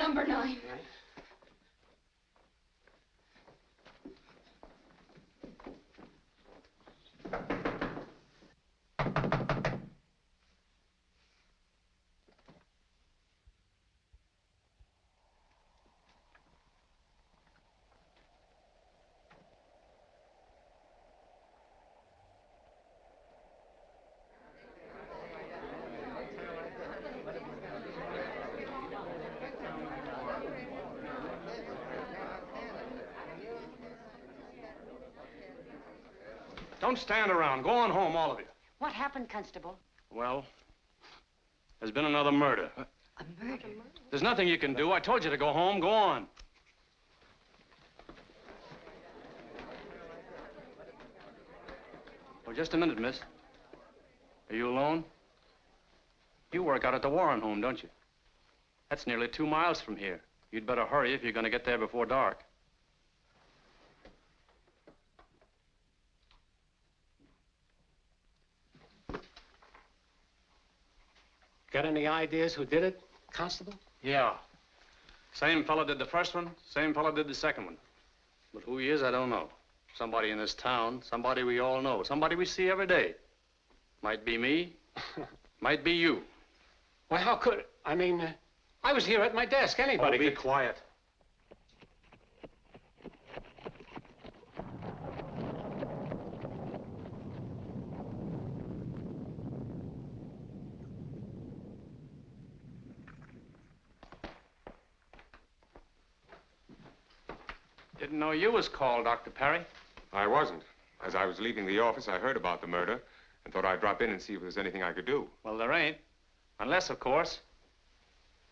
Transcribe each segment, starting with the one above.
number 9. Right. Don't stand around. Go on home, all of you. What happened, Constable? Well, there's been another murder. A murder? There's nothing you can do. I told you to go home. Go on. Oh, just a minute, miss. Are you alone? You work out at the Warren home, don't you? That's nearly 2 miles from here. You'd better hurry if you're going to get there before dark. Got any ideas who did it, Constable? Yeah. Same fella did the first one, same fella did the second one. But who he is, I don't know. Somebody in this town, somebody we all know, somebody we see every day. Might be me, might be you. Why, how could... I mean, I was here at my desk. Anybody be could... quiet. Didn't know you was called, Dr. Parry. I wasn't. As I was leaving the office, I heard about the murder and thought I'd drop in and see if there's anything I could do. Well, there ain't. Unless, of course,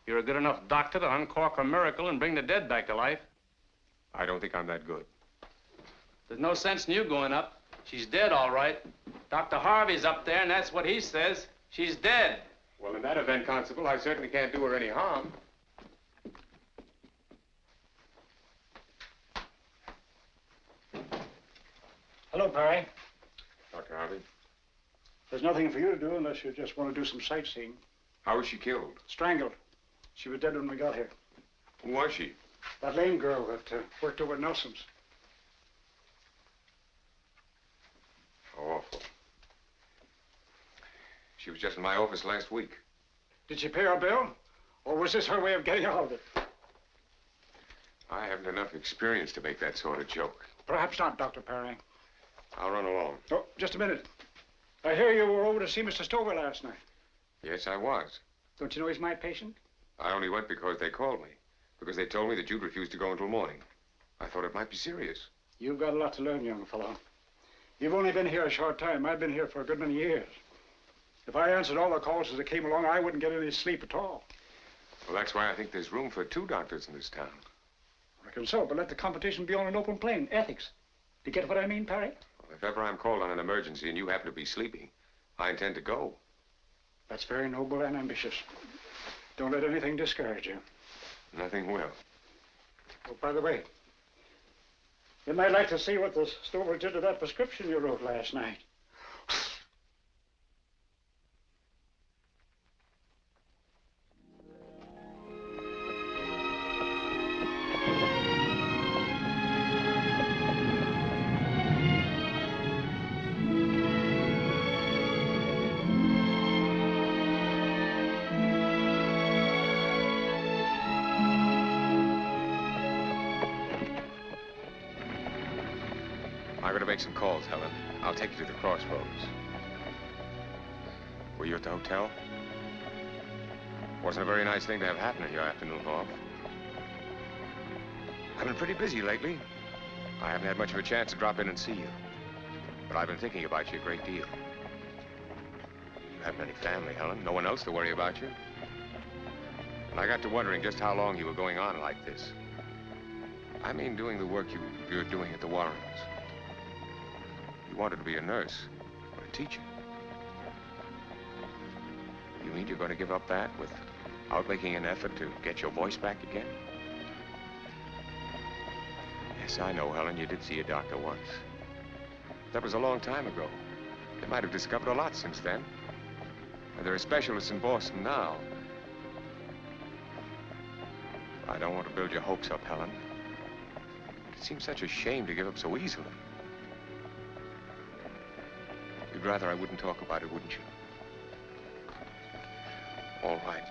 you're a good enough doctor to uncork a miracle and bring the dead back to life. I don't think I'm that good. There's no sense in you going up. She's dead, all right. Dr. Harvey's up there, and that's what he says. She's dead. Well, in that event, Constable, I certainly can't do her any harm. Hello, Parry. Dr. Harvey, There's nothing for you to do unless you just want to do some sightseeing. how was she killed? Strangled. She was dead when we got here. Who was she? That lame girl that worked over at Nelson's. How awful. She was just in my office last week. Did she pay our bill? Or was this her way of getting out of it? I haven't enough experience to make that sort of joke. Perhaps not, Dr. Parry. I'll run along. Oh, just a minute. I hear you were over to see Mr. Stover last night. Yes, I was. Don't you know he's my patient? I only went because they called me. Because they told me that you'd refused to go until morning. I thought it might be serious. You've got a lot to learn, young fellow. You've only been here a short time. I've been here for a good many years. If I answered all the calls as they came along, I wouldn't get any sleep at all. Well, that's why I think there's room for 2 doctors in this town. I reckon so, but let the competition be on an open plane. Ethics. Do you get what I mean, Parry? Well, if ever I'm called on an emergency and you happen to be sleeping, I intend to go. That's very noble and ambitious. Don't let anything discourage you. Nothing will. Oh, by the way, you might like to see what the Stover did to that prescription you wrote last night. I'm going to make some calls, Helen. I'll take you to the crossroads. Were you at the hotel? Wasn't a very nice thing to have happen in your afternoon off. I've been pretty busy lately. I haven't had much of a chance to drop in and see you. But I've been thinking about you a great deal. You haven't any family, Helen. No one else to worry about you. And I got to wondering just how long you were going on like this. I mean, doing the work you're doing at the Warrens. You wanted to be a nurse or a teacher. You mean you're going to give up that without making an effort to get your voice back again? Yes, I know, Helen, you did see a doctor once. That was a long time ago. They might have discovered a lot since then. And there are specialists in Boston now. I don't want to build your hopes up, Helen. It seems such a shame to give up so easily. You'd rather I wouldn't talk about it, wouldn't you? All right.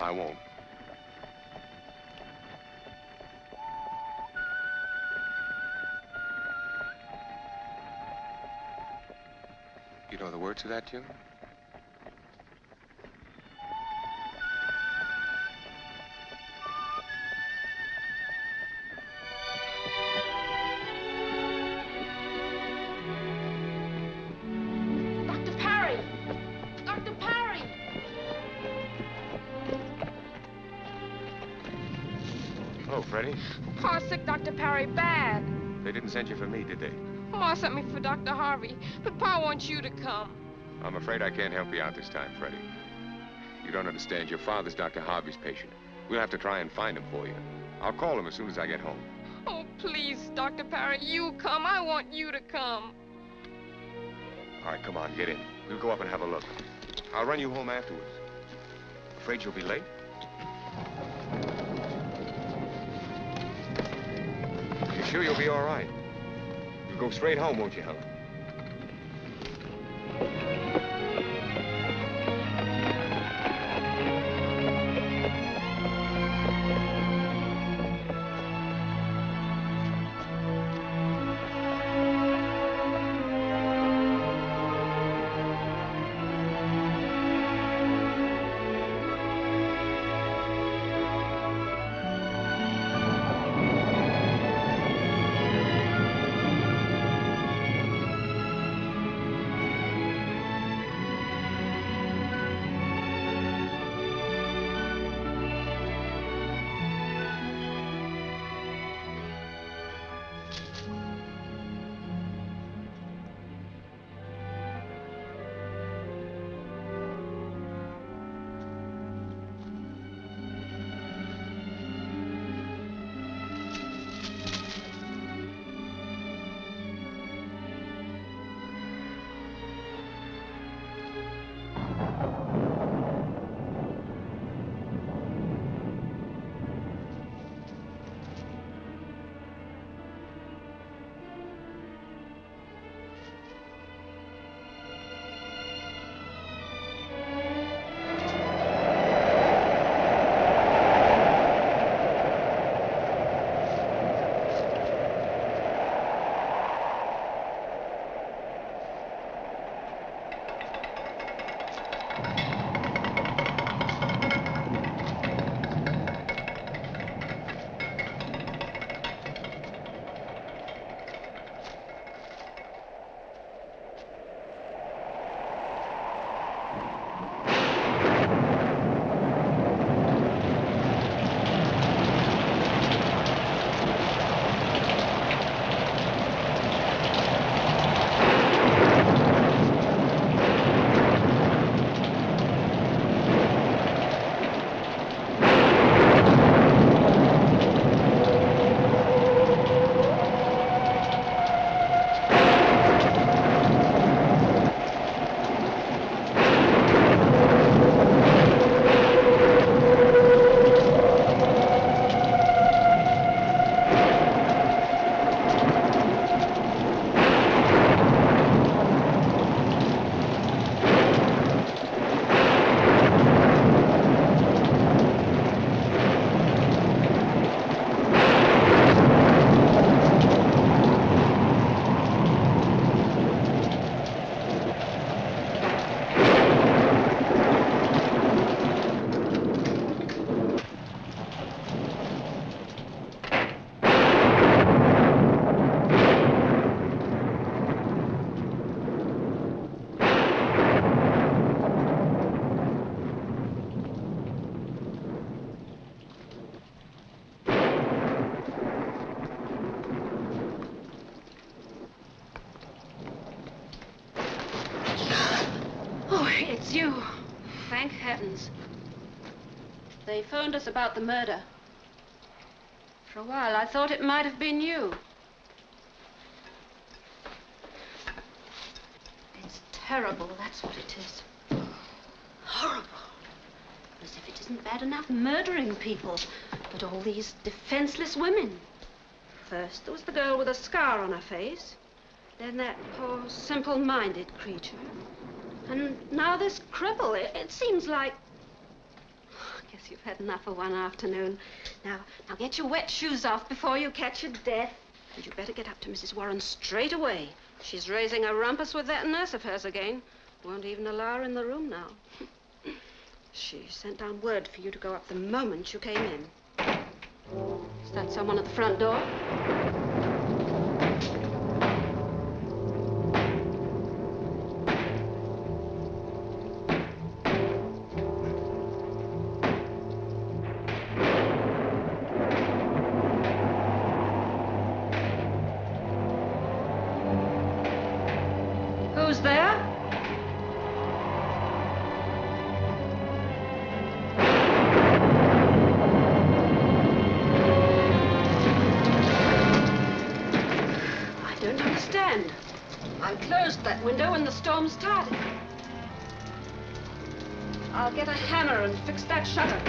I won't. You know the words to that tune? Dr. Parry! Dr. Parry! Hello, Freddie. Pa's sick, Dr. Parry, bad. They didn't send you for me, did they? Ma sent me for Dr. Harvey, but Pa wants you to come. I'm afraid I can't help you out this time, Freddie. You don't understand. Your father's Dr. Harvey's patient. We'll have to try and find him for you. I'll call him as soon as I get home. Oh, please, Dr. Parry, you come. I want you to come. All right, come on, get in. We'll go up and have a look. I'll run you home afterwards. Afraid you'll be late? You sure you'll be all right? You'll go straight home, won't you, Helen? It's you. Thank heavens. They phoned us about the murder. For a while, I thought it might have been you. It's terrible, that's what it is. Horrible. As if it isn't bad enough murdering people. But all these defenseless women. First, there was the girl with a scar on her face. Then that poor, simple-minded creature. And now this cripple. It seems like... I guess you've had enough of one afternoon. Now get your wet shoes off before you catch your death. And you better get up to Mrs. Warren straight away. She's raising a rumpus with that nurse of hers again. Won't even allow her in the room now. She sent down word for you to go up the moment you came in. Is that someone at the front door? Who's there? I don't understand. I closed that window when the storm started. I'll get a hammer and fix that shutter.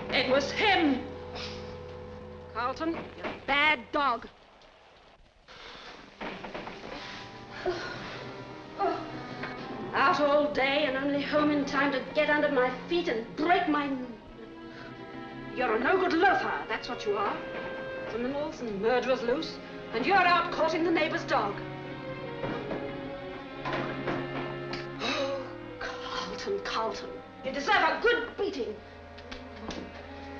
It was him. Carlton, you're a bad dog. Out all day and only home in time to get under my feet and break my... You're a no-good loafer, that's what you are. Criminals and murderers loose, and you're out courting the neighbor's dog. Oh, Carlton, you deserve a good beating.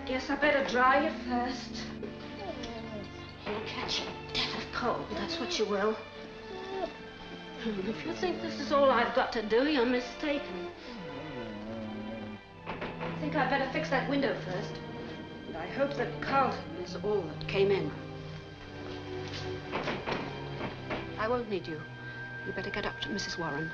Guess I better dry you first. You'll catch a death of cold, that's what you will. If you think this is all I've got to do, you're mistaken. I think I'd better fix that window first. And I hope that Carlton is all that came in. I won't need you. You better get up to Mrs. Warren.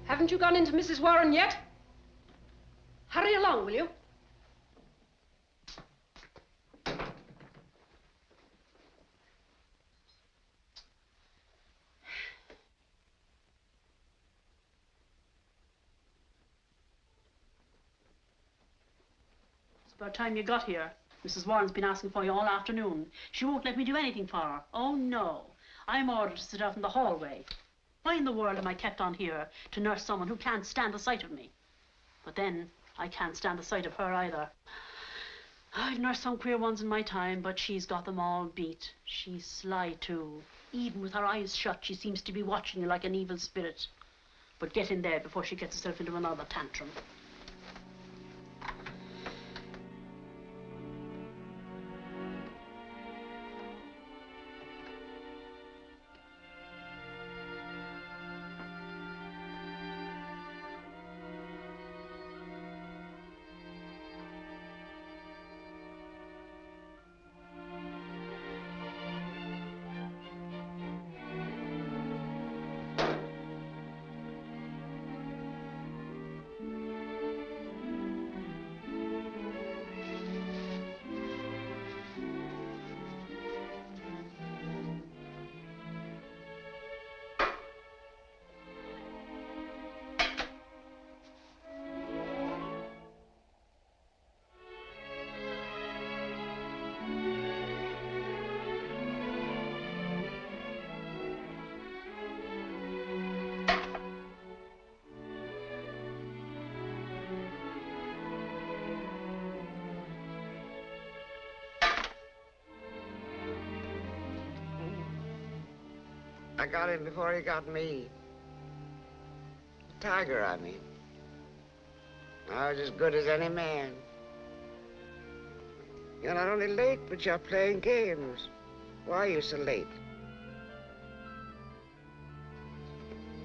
Haven't you gone into Mrs. Warren yet? Hurry along, will you? It's about time you got here. Mrs. Warren's been asking for you all afternoon. She won't let me do anything for her. Oh, no. I'm ordered to sit out in the hallway. Why in the world am I kept on here to nurse someone who can't stand the sight of me? But then, I can't stand the sight of her either. I've nursed some queer ones in my time, but she's got them all beat. She's sly, too. Even with her eyes shut, she seems to be watching you like an evil spirit. But get in there before she gets herself into another tantrum. I got him before he got me. Tiger, I mean. I was as good as any man. You're not only late, but you're playing games. Why are you so late?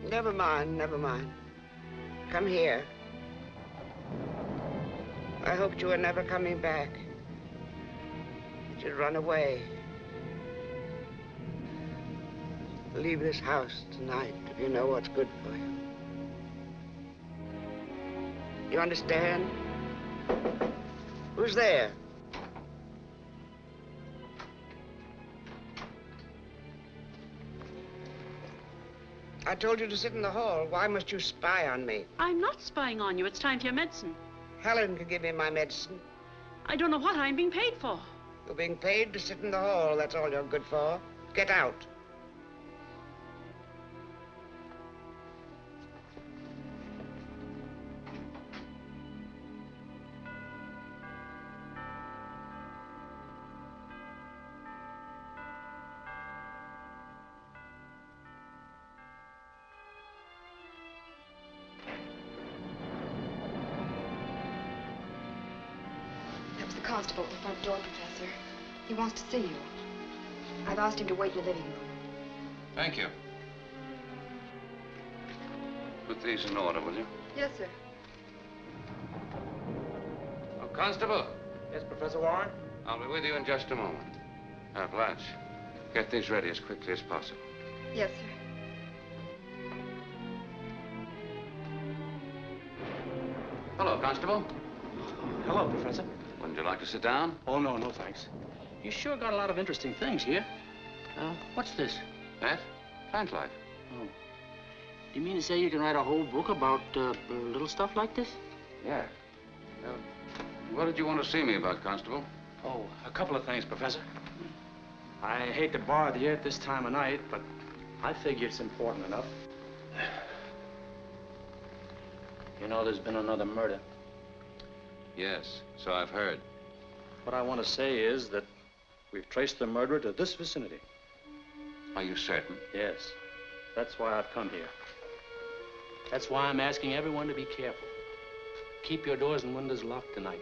Never mind, never mind. Come here. I hoped you were never coming back. That you'd run away. Leave this house tonight if you know what's good for you. You understand? Who's there? I told you to sit in the hall. Why must you spy on me? I'm not spying on you. It's time for your medicine. Helen can give me my medicine. I don't know what I'm being paid for. You're being paid to sit in the hall. That's all you're good for. Get out. Constable at the front door, Professor. He wants to see you. I've asked him to wait in the living room. Thank you. Put these in order, will you? Yes, sir. Oh, Constable. Yes, Professor Warren? I'll be with you in just a moment. Blanche, get these ready as quickly as possible. Yes, sir. Hello, Constable. Hello, Professor. Wouldn't you like to sit down? Oh, no, no, thanks. You sure got a lot of interesting things here. What's this? That? Plant life. Oh. Do you mean to say you can write a whole book about little stuff like this? Yeah. What did you want to see me about, Constable? Oh, a couple of things, Professor. I hate to bother you at this time of night, but I figure it's important enough. You know, there's been another murder. Yes, so I've heard. What I want to say is that we've traced the murderer to this vicinity. Are you certain? Yes. That's why I've come here. That's why I'm asking everyone to be careful. Keep your doors and windows locked tonight.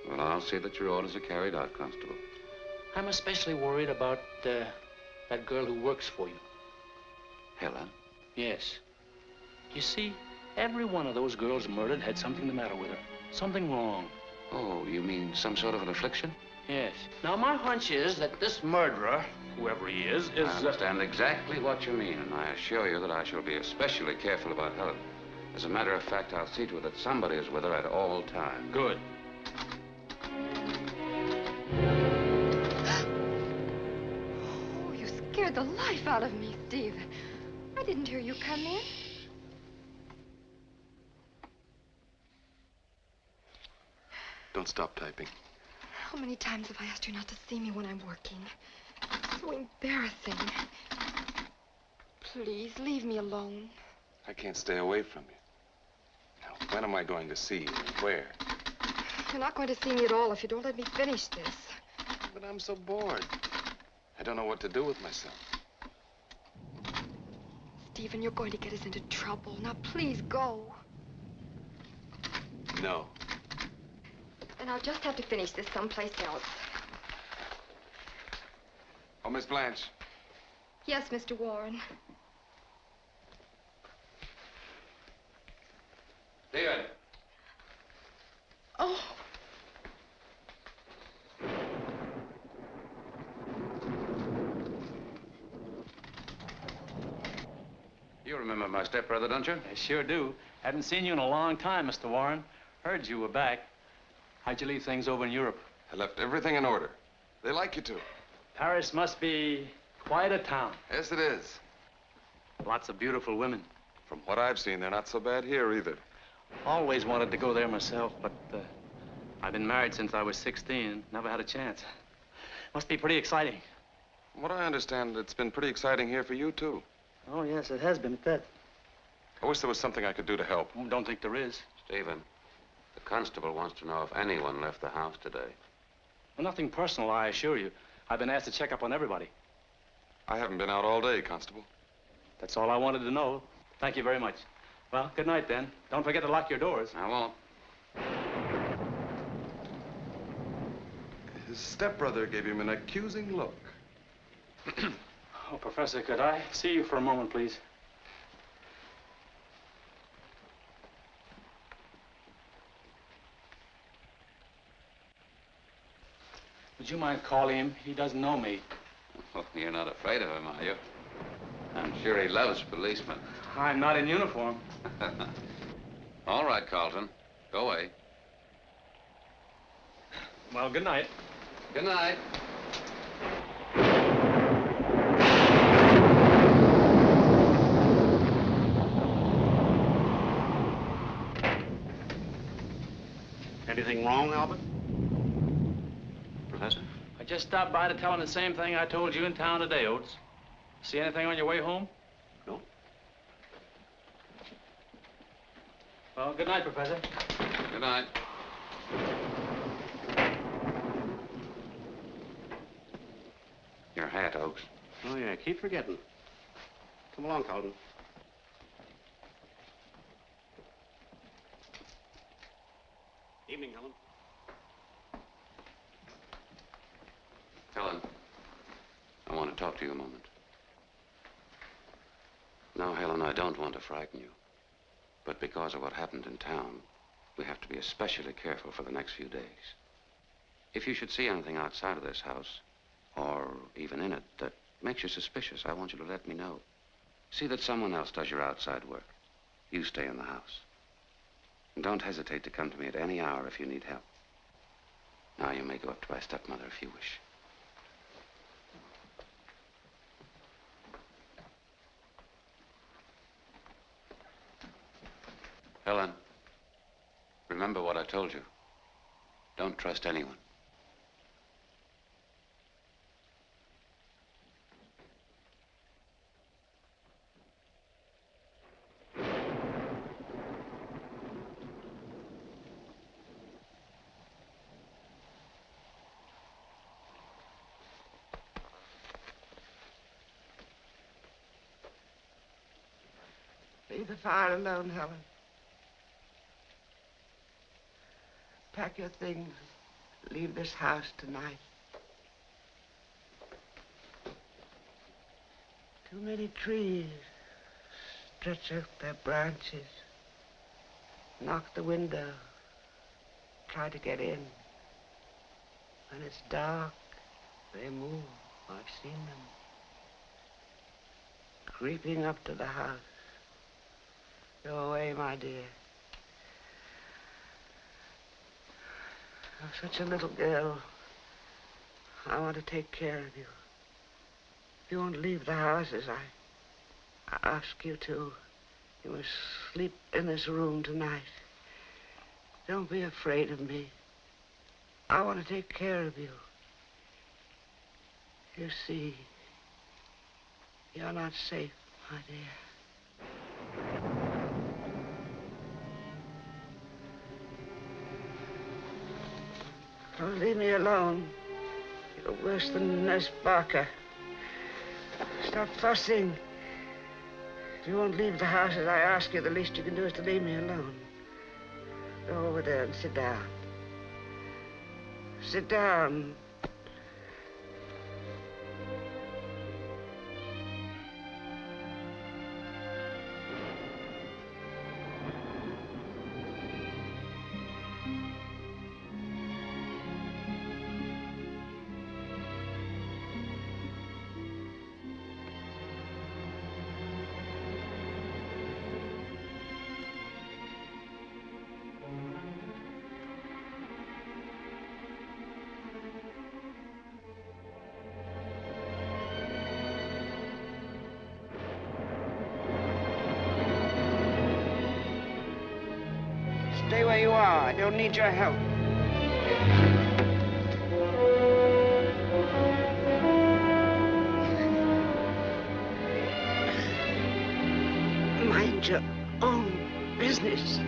Well, I'll see that your orders are carried out, Constable. I'm especially worried about that girl who works for you. Helen? Yes. You see, every one of those girls murdered had something the matter with her. Something wrong. Oh, you mean some sort of an affliction? Yes. Now, my hunch is that this murderer, whoever he is... I understand exactly what you mean, and I assure you that I shall be especially careful about Helen. As a matter of fact, I'll see to it that somebody is with her at all times. Good. Oh, you scared the life out of me, Steve. I didn't hear you come in. Don't stop typing. How many times have I asked you not to see me when I'm working? It's so embarrassing. Please, leave me alone. I can't stay away from you. Now, when am I going to see you and where? You're not going to see me at all if you don't let me finish this. But I'm so bored. I don't know what to do with myself. Stephen, you're going to get us into trouble. Now, please go. No. And I'll just have to finish this someplace else. Oh, Miss Blanche. Yes, Mr. Warren. David. Oh. You remember my stepbrother, don't you? I sure do. Haven't seen you in a long time, Mr. Warren. Heard you were back. How'd you leave things over in Europe? I left everything in order. They like you to. Paris must be quite a town. Yes, it is. Lots of beautiful women. From what I've seen, they're not so bad here either. Always wanted to go there myself, but I've been married since I was 16. Never had a chance. Must be pretty exciting. From what I understand, it's been pretty exciting here for you, too. Oh, yes, it has been at that. I wish there was something I could do to help. Don't think there is. Stephen, the constable wants to know if anyone left the house today. Well, nothing personal, I assure you. I've been asked to check up on everybody. I haven't been out all day, Constable. That's all I wanted to know. Thank you very much. Well, good night then. Don't forget to lock your doors. I won't. His stepbrother gave him an accusing look. Oh, Professor, could I see you for a moment, please? Would you mind calling him? He doesn't know me. Oh, you're not afraid of him, are you? I'm sure he loves policemen. I'm not in uniform. All right, Carlton. Go away. Well, good night. Good night. Anything wrong, Albert? Professor? I just stopped by to tell him the same thing I told you in town today, Oates. See anything on your way home? No. Well, good night, Professor. Good night. Your hat, Oakes. Oh, yeah, keep forgetting. Come along, Carlton. Evening, Helen. Helen, I want to talk to you a moment. Now, Helen, I don't want to frighten you, but because of what happened in town, we have to be especially careful for the next few days. If you should see anything outside of this house, or even in it, that makes you suspicious, I want you to let me know. See that someone else does your outside work. You stay in the house. And don't hesitate to come to me at any hour if you need help. Now you may go up to my stepmother if you wish. Helen, remember what I told you. Don't trust anyone. Leave the fire alone, Helen. Pack your things. Leave this house tonight. Too many trees stretch out their branches. Knock the window. Try to get in. When it's dark, they move. I've seen them. Creeping up to the house. Go away, my dear. You're such a little girl. I want to take care of you. If you won't leave the house as I ask you to, you must sleep in this room tonight. Don't be afraid of me. I want to take care of you. You see, you're not safe, my dear. Don't leave me alone. You're worse than Nurse Barker. Stop fussing. If you won't leave the house as I ask you, the least you can do is to leave me alone. Go over there and sit down. Sit down. Stay where you are. I don't need your help. Mind your own business.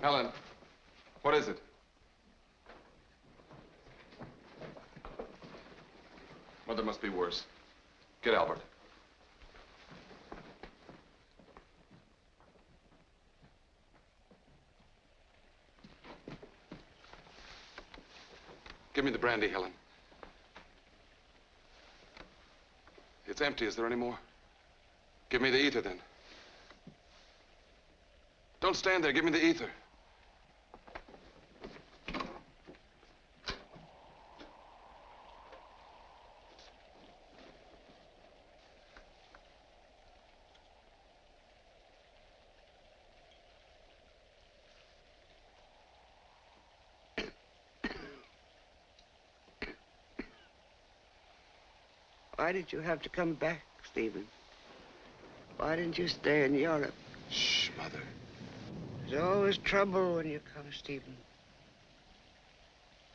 Helen, what is it? Mother must be worse. Get Albert. Give me the brandy, Helen. It's empty. Is there any more? Give me the ether, then. Don't stand there. Give me the ether. Why did you have to come back, Stephen? Why didn't you stay in Europe? Shh, Mother. There's always trouble when you come, Stephen.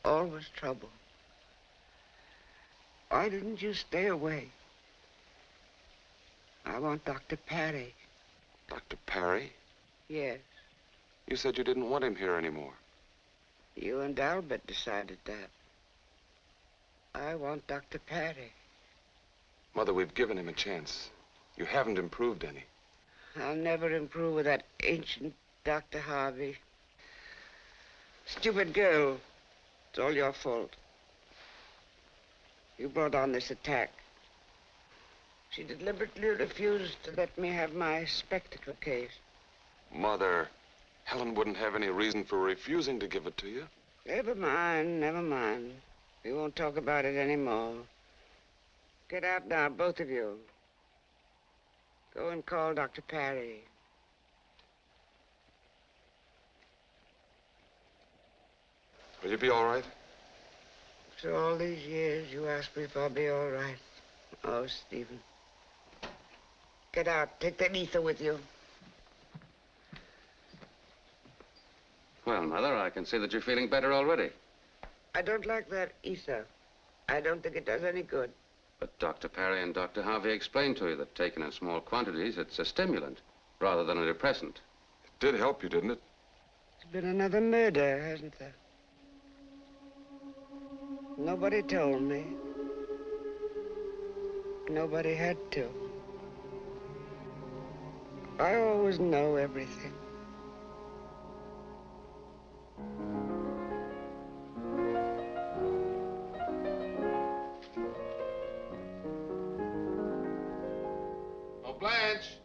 Always trouble. Why didn't you stay away? I want Dr. Parry. Dr. Parry? Yes. You said you didn't want him here anymore. You and Albert decided that. I want Dr. Parry. Mother, we've given him a chance. You haven't improved any. I'll never improve with that ancient Dr. Harvey. Stupid girl. It's all your fault. You brought on this attack. She deliberately refused to let me have my spectacle case. Mother, Helen wouldn't have any reason for refusing to give it to you. Never mind, never mind. We won't talk about it anymore. Get out now, both of you. Go and call Dr. Parry. Will you be all right? After all these years, you ask me if I'll be all right. Oh, Stephen. Get out. Take that ether with you. Well, Mother, I can see that you're feeling better already. I don't like that ether. I don't think it does any good. But Dr. Parry and Dr. Harvey explained to you that taken in small quantities, it's a stimulant rather than a depressant. It did help you, didn't it? There's been another murder, hasn't there? Nobody told me. Nobody had to. I always know everything. Blanche!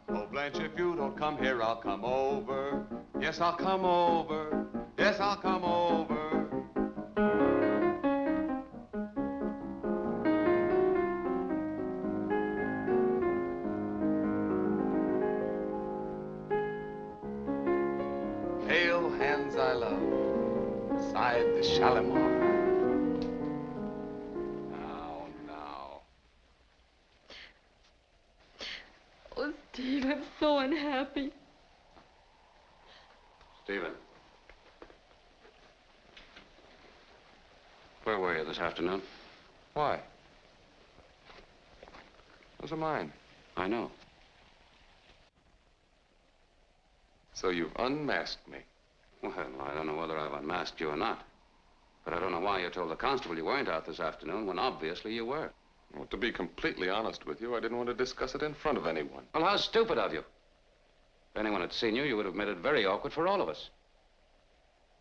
Oh, Blanche, if you don't come here, I'll come over. Yes, I'll come over. Yes, I'll come over. Pale hands I love, sighed the Shalimar. Now. Oh, Steve, I'm so unhappy. Stephen. Where were you this afternoon? Why? Those are mine. I know. So you've unmasked me. Well, I don't know whether I've unmasked you or not. But I don't know why you told the constable you weren't out this afternoon when obviously you were. Well, to be completely honest with you, I didn't want to discuss it in front of anyone. Well, how stupid of you. If anyone had seen you, you would have made it very awkward for all of us.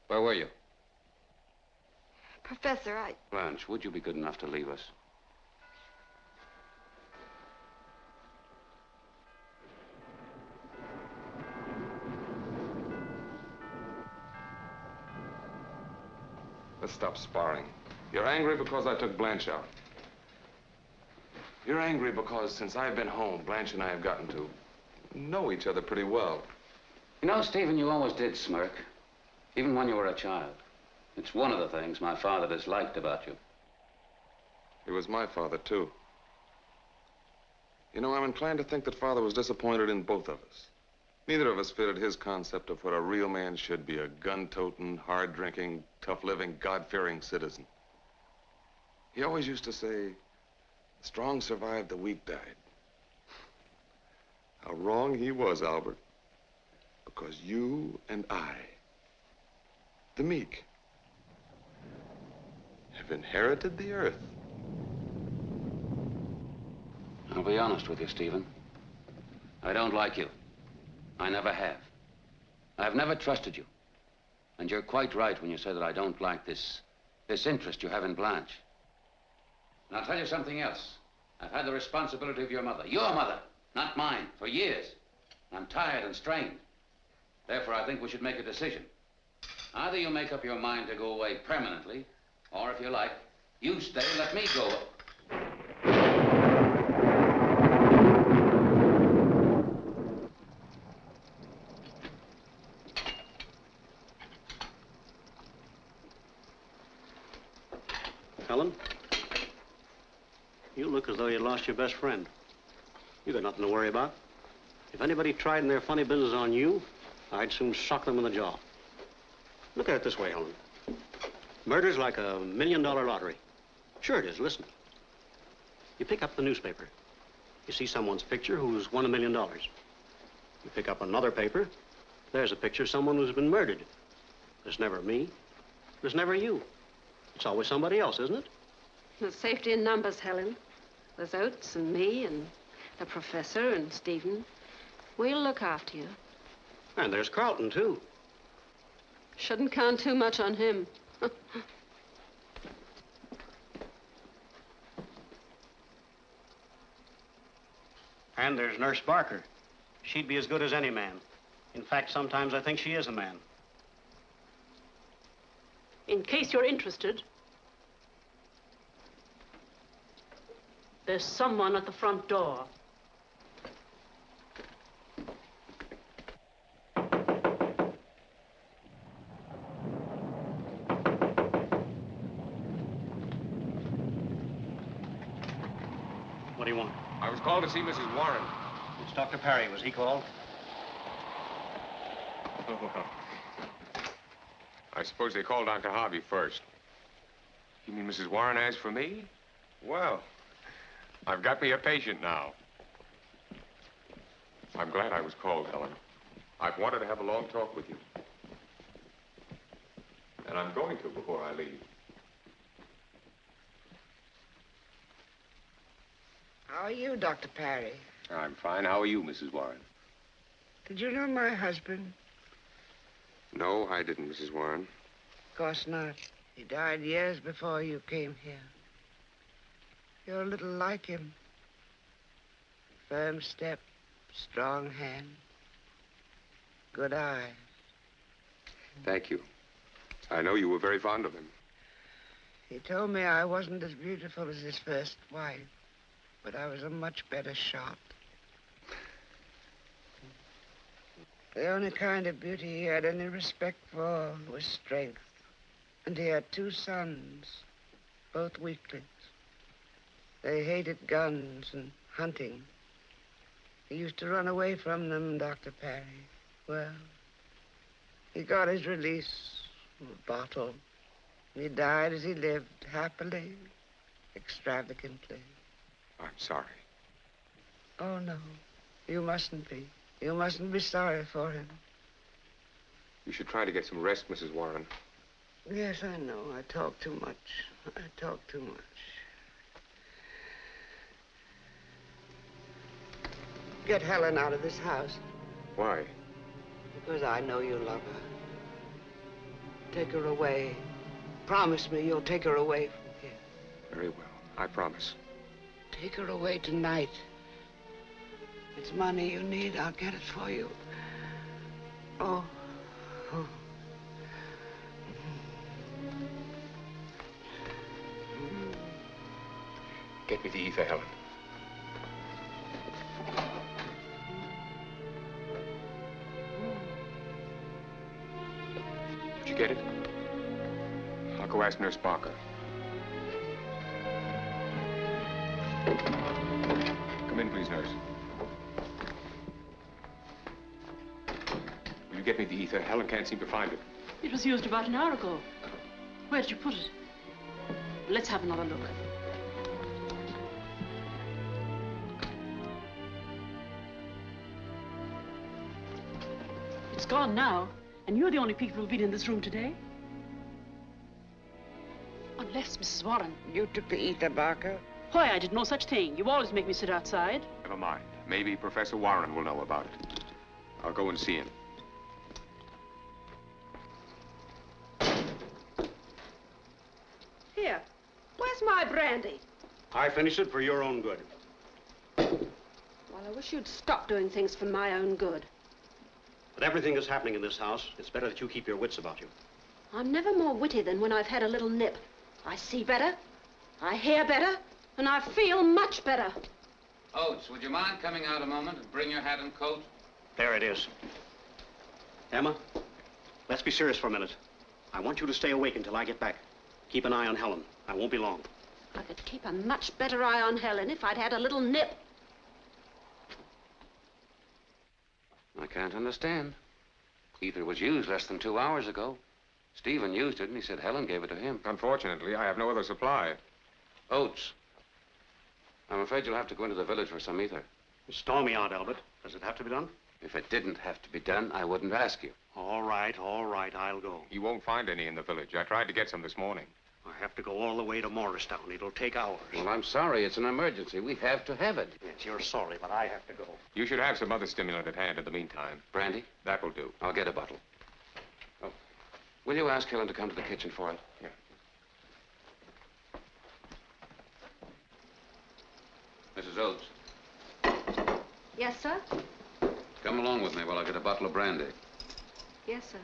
Where were you? Professor, Blanche, would you be good enough to leave us? Let's stop sparring. You're angry because I took Blanche out. You're angry because since I've been home, Blanche and I have gotten to know each other pretty well. You know, Stephen, you always did smirk, even when you were a child. It's one of the things my father disliked about you. He was my father, too. You know, I'm inclined to think that Father was disappointed in both of us. Neither of us fitted his concept of what a real man should be, a gun-toting, hard-drinking, tough-living, God-fearing citizen. He always used to say, the strong survived, the weak died. How wrong he was, Albert. Because you and I, the meek, have inherited the earth. I'll be honest with you, Stephen. I don't like you. I never have. I've never trusted you. And you're quite right when you say that I don't like this interest you have in Blanche. And I'll tell you something else. I've had the responsibility of your mother, not mine, for years. I'm tired and strained. Therefore, I think we should make a decision. Either you make up your mind to go away permanently, or if you like, you stay and let me go. Helen, you look as though you lost your best friend. You got nothing to worry about. If anybody tried in their funny business on you, I'd soon sock them in the jaw. Look at it this way, Helen. Murder's like a $1 million lottery. Sure it is, listen. You pick up the newspaper. You see someone's picture who's won $1 million. You pick up another paper. There's a picture of someone who's been murdered. There's never me. There's never you. It's always somebody else, isn't it? There's safety in numbers, Helen. There's Oates and me and the professor and Stephen. We'll look after you. And there's Carlton, too. Shouldn't count too much on him. And there's Nurse Barker. She'd be as good as any man. In fact, sometimes I think she is a man. In case you're interested, there's someone at the front door. What do you want? I was called to see Mrs. Warren. It's Dr. Parry. Was he called? Oh, well. I suppose they called Dr. Harvey first. You mean Mrs. Warren asked for me? Well, I've got me a patient now. I'm glad I was called, Helen. I've wanted to have a long talk with you. And I'm going to before I leave. How are you, Dr. Parry? I'm fine. How are you, Mrs. Warren? Did you know my husband? No, I didn't, Mrs. Warren. Of course not. He died years before you came here. You're a little like him. Firm step, strong hand, good eyes. Thank you. I know you were very fond of him. He told me I wasn't as beautiful as his first wife, but I was a much better shot. The only kind of beauty he had any respect for was strength. And he had 2 sons, both weaklings. They hated guns and hunting. He used to run away from them, Dr. Parry. Well, he got his release from a bottle. He died as he lived, happily, extravagantly. I'm sorry. Oh, no. You mustn't be. You mustn't be sorry for him. You should try to get some rest, Mrs. Warren. Yes, I know. I talk too much. I talk too much. Get Helen out of this house. Why? Because I know you love her. Take her away. Promise me you'll take her away from here. Very well. I promise. Take her away tonight. It's money you need. I'll get it for you. Oh. Oh. Get me the ether, Helen. Did you get it? I'll go ask Nurse Barker. Come in, please, nurse. Will you get me the ether? Helen can't seem to find it. It was used about an hour ago. Where did you put it? Let's have another look. It's gone now, and you're the only people who've been in this room today. Unless Mrs. Warren. You took the ether, Barker? Why, I did no such thing. You always make me sit outside. Never mind. Maybe Professor Warren will know about it. I'll go and see him. Here, where's my brandy? I finished it for your own good. Well, I wish you'd stop doing things for my own good. With everything that's happening in this house, it's better that you keep your wits about you. I'm never more witty than when I've had a little nip. I see better, I hear better, and I feel much better. Oates, would you mind coming out a moment and bring your hat and coat? There it is. Emma, let's be serious for a minute. I want you to stay awake until I get back. Keep an eye on Helen. I won't be long. I could keep a much better eye on Helen if I'd had a little nip. I can't understand. Ether was used less than 2 hours ago. Stephen used it, and he said Helen gave it to him. Unfortunately, I have no other supply. Oates, I'm afraid you'll have to go into the village for some ether. Stall me out, Albert. Does it have to be done? If it didn't have to be done, I wouldn't ask you. All right, I'll go. You won't find any in the village. I tried to get some this morning. I have to go all the way to Morristown. It'll take hours. Well, I'm sorry. It's an emergency. We have to have it. Yes, you're sorry, but I have to go. You should have some other stimulant at hand in the meantime. Brandy? That will do. I'll get a bottle. Oh, will you ask Helen to come to the kitchen for it? Yeah. Mrs. Oates, Yes, sir? come along with me while I get a bottle of brandy. Yes, sir.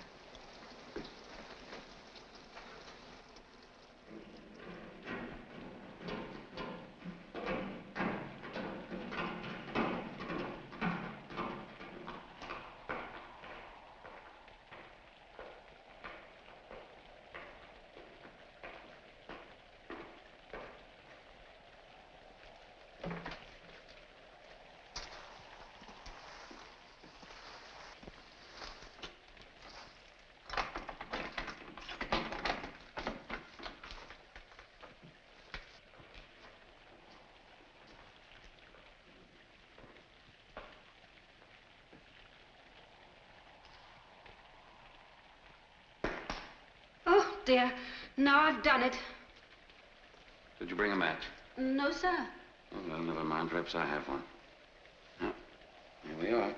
Oh, dear. Now I've done it. Did you bring a match? No, sir. Oh, well, never mind. Perhaps I have one. Now, here we are.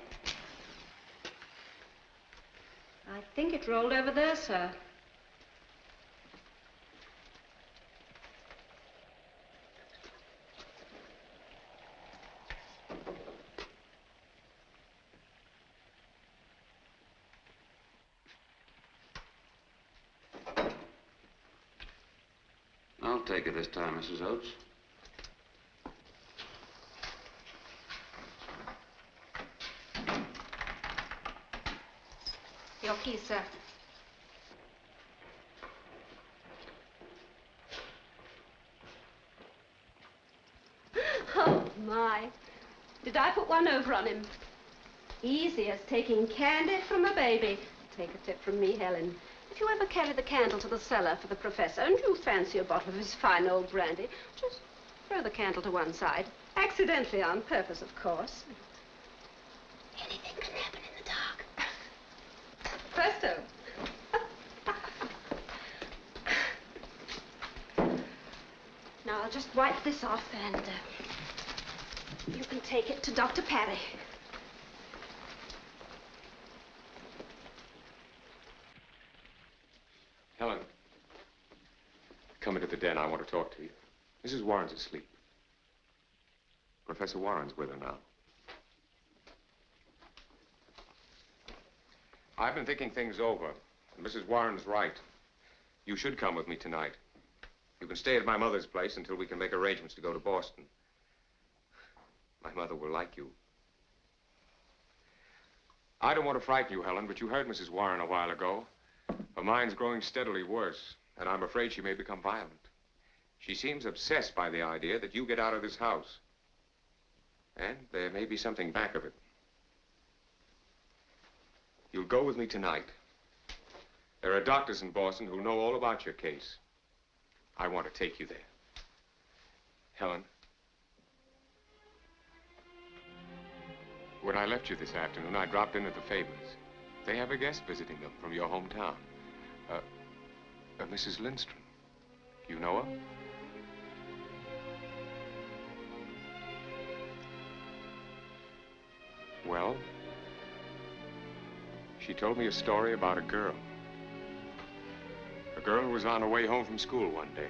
I think it rolled over there, sir. I'll take it this time, Mrs. Oates. Your key, sir. Oh, my. Did I put one over on him? Easy as taking candy from a baby. Take a tip from me, Helen. If you ever carry the candle to the cellar for the professor and you fancy a bottle of his fine old brandy, just throw the candle to one side. Accidentally, on purpose, of course. Anything can happen in the dark. Presto. Now, I'll just wipe this off and you can take it to Dr. Parry. Helen, come into the den. I want to talk to you. Mrs. Warren's asleep. Professor Warren's with her now. I've been thinking things over, and Mrs. Warren's right. You should come with me tonight. You can stay at my mother's place until we can make arrangements to go to Boston. My mother will like you. I don't want to frighten you, Helen, but you heard Mrs. Warren a while ago. Her mind's growing steadily worse, and I'm afraid she may become violent. She seems obsessed by the idea that you get out of this house. And there may be something back of it. You'll go with me tonight. There are doctors in Boston who know all about your case. I want to take you there. Helen, when I left you this afternoon, I dropped in at the Fabers. They have a guest visiting them from your hometown. Mrs. Lindstrom. You know her? Well, she told me a story about a girl. A girl who was on her way home from school one day.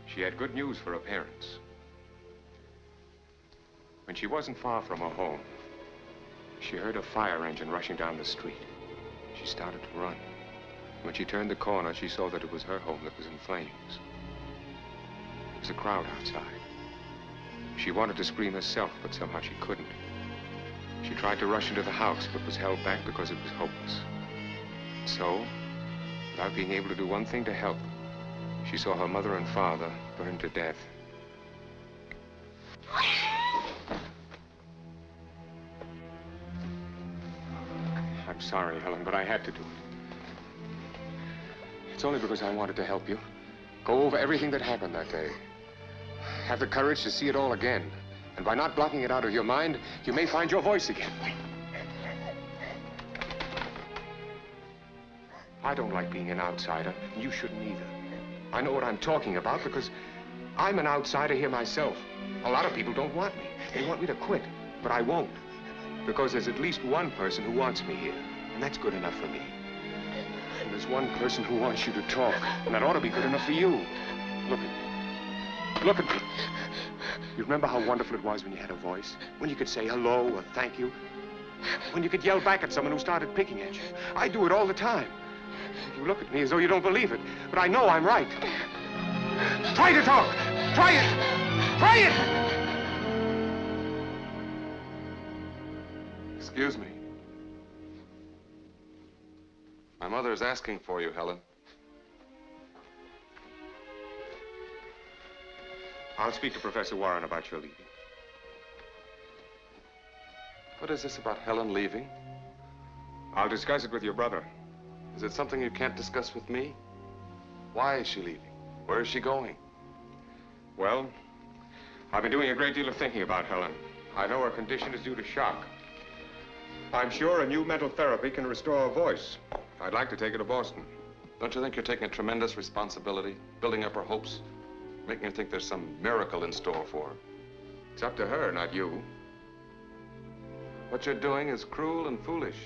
She had good news for her parents. When she wasn't far from her home, she heard a fire engine rushing down the street. She started to run. When she turned the corner, she saw that it was her home that was in flames. There was a crowd outside. She wanted to scream herself, but somehow she couldn't. She tried to rush into the house, but was held back because it was hopeless. So, without being able to do one thing to help, she saw her mother and father burned to death. I'm sorry, Helen, but I had to do it. It's only because I wanted to help you. Go over everything that happened that day. Have the courage to see it all again. And by not blocking it out of your mind, you may find your voice again. I don't like being an outsider, and you shouldn't either. I know what I'm talking about because I'm an outsider here myself. A lot of people don't want me. They want me to quit, but I won't. Because there's at least one person who wants me here, and that's good enough for me. And there's one person who wants you to talk, and that ought to be good enough for you. Look at me. Look at me. You remember how wonderful it was when you had a voice? When you could say hello or thank you? When you could yell back at someone who started picking at you? I do it all the time. You look at me as though you don't believe it, but I know I'm right. Try to talk! Try it! Try it! Excuse me. My mother is asking for you, Helen. I'll speak to Professor Warren about your leaving. What is this about Helen leaving? I'll discuss it with your brother. Is it something you can't discuss with me? Why is she leaving? Where is she going? Well, I've been doing a great deal of thinking about Helen. I know her condition is due to shock. I'm sure a new mental therapy can restore her voice. I'd like to take her to Boston. Don't you think you're taking a tremendous responsibility, building up her hopes, making her think there's some miracle in store for her? It's up to her, not you. What you're doing is cruel and foolish.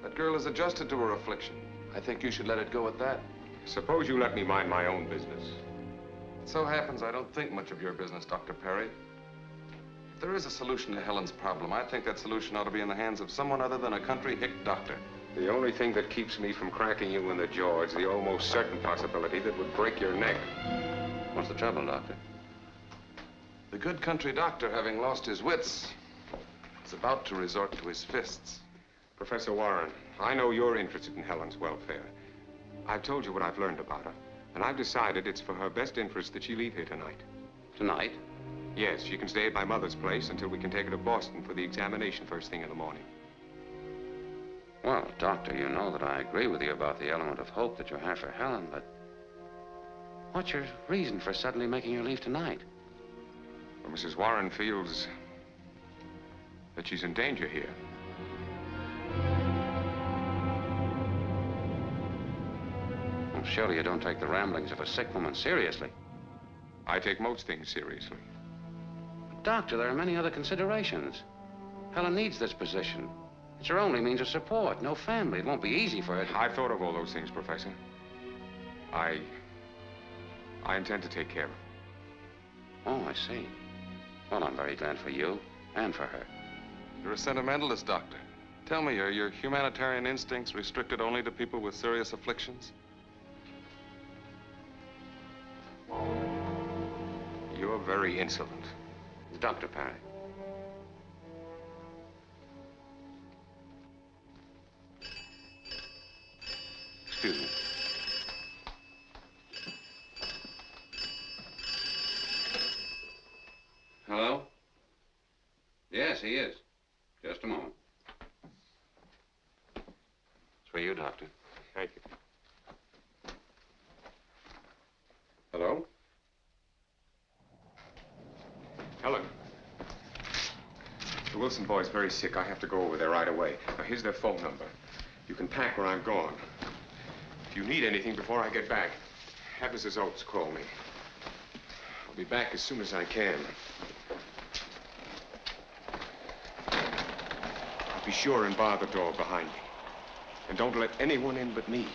That girl is adjusted to her affliction. I think you should let it go at that. Suppose you let me mind my own business. It so happens I don't think much of your business, Dr. Parry. If there is a solution to Helen's problem, I think that solution ought to be in the hands of someone other than a country hick doctor. The only thing that keeps me from cracking you in the jaw is the almost certain possibility that would break your neck. What's the trouble, Doctor? The good country doctor, having lost his wits, is about to resort to his fists. Professor Warren, I know you're interested in Helen's welfare. I've told you what I've learned about her, and I've decided it's for her best interest that she leave here tonight. Tonight? Yes, she can stay at my mother's place until we can take her to Boston for the examination first thing in the morning. Well, Doctor, you know that I agree with you about the element of hope that you have for Helen, but what's your reason for suddenly making her leave tonight? Well, Mrs. Warren feels that she's in danger here. Well, surely you don't take the ramblings of a sick woman seriously. I take most things seriously. Doctor, there are many other considerations. Helen needs this position. It's her only means of support. No family. It won't be easy for her to... I've thought of all those things, Professor. I intend to take care of her. Oh, I see. Well, I'm very glad for you and for her. You're a sentimentalist, Doctor. Tell me, are your humanitarian instincts restricted only to people with serious afflictions? You're very insolent. Dr. Parry. Excuse me. Hello? Yes, he is. Just a moment. It's for you, Doctor. Thank you. Hello? Helen. The Wilson boy's very sick. I have to go over there right away. Now, here's their phone number. You can pack where I'm gone. If you need anything before I get back, have Mrs. Oates call me. I'll be back as soon as I can. Be sure and bar the door behind me. And don't let anyone in but me.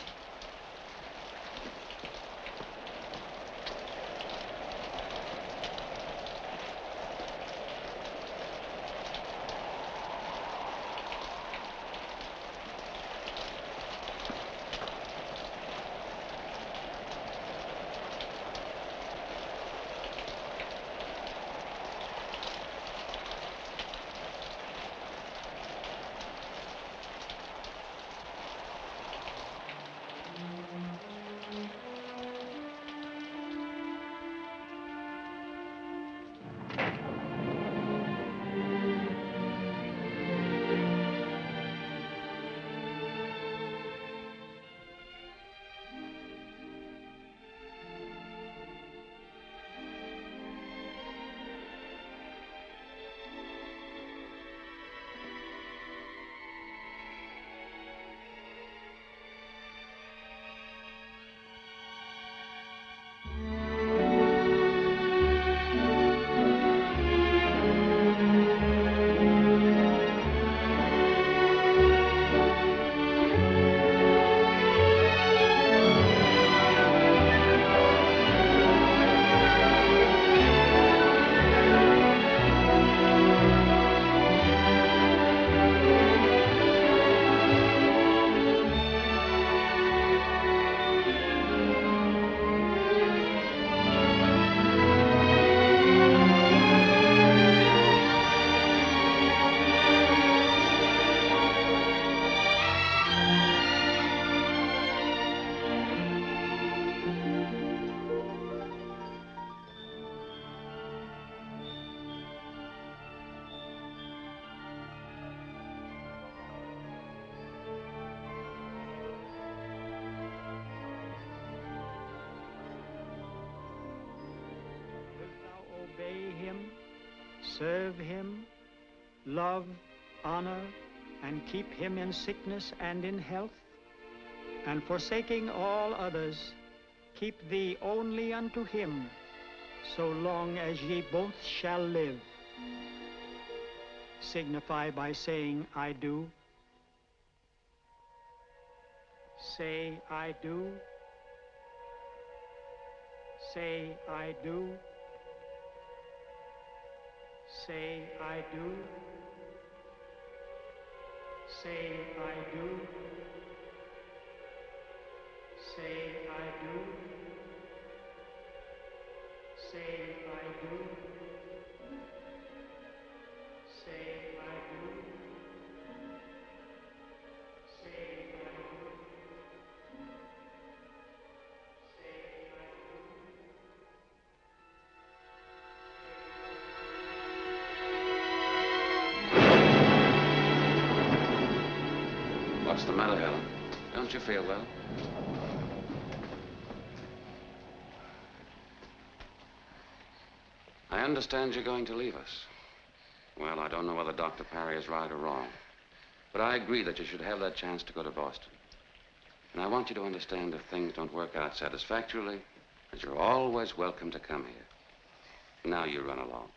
Serve him, love, honor, and keep him in sickness and in health, and forsaking all others, keep thee only unto him, so long as ye both shall live. Signify by saying, I do. Say, I do. Say, I do. Say, I do. Say, I do. Say, I do. Say, I do. Say, I do. Say, I do. What's the matter, Helen? Don't you feel well? I understand you're going to leave us. Well, I don't know whether Dr. Parry is right or wrong, but I agree that you should have that chance to go to Boston. And I want you to understand if things don't work out satisfactorily, that you're always welcome to come here. Now you run along.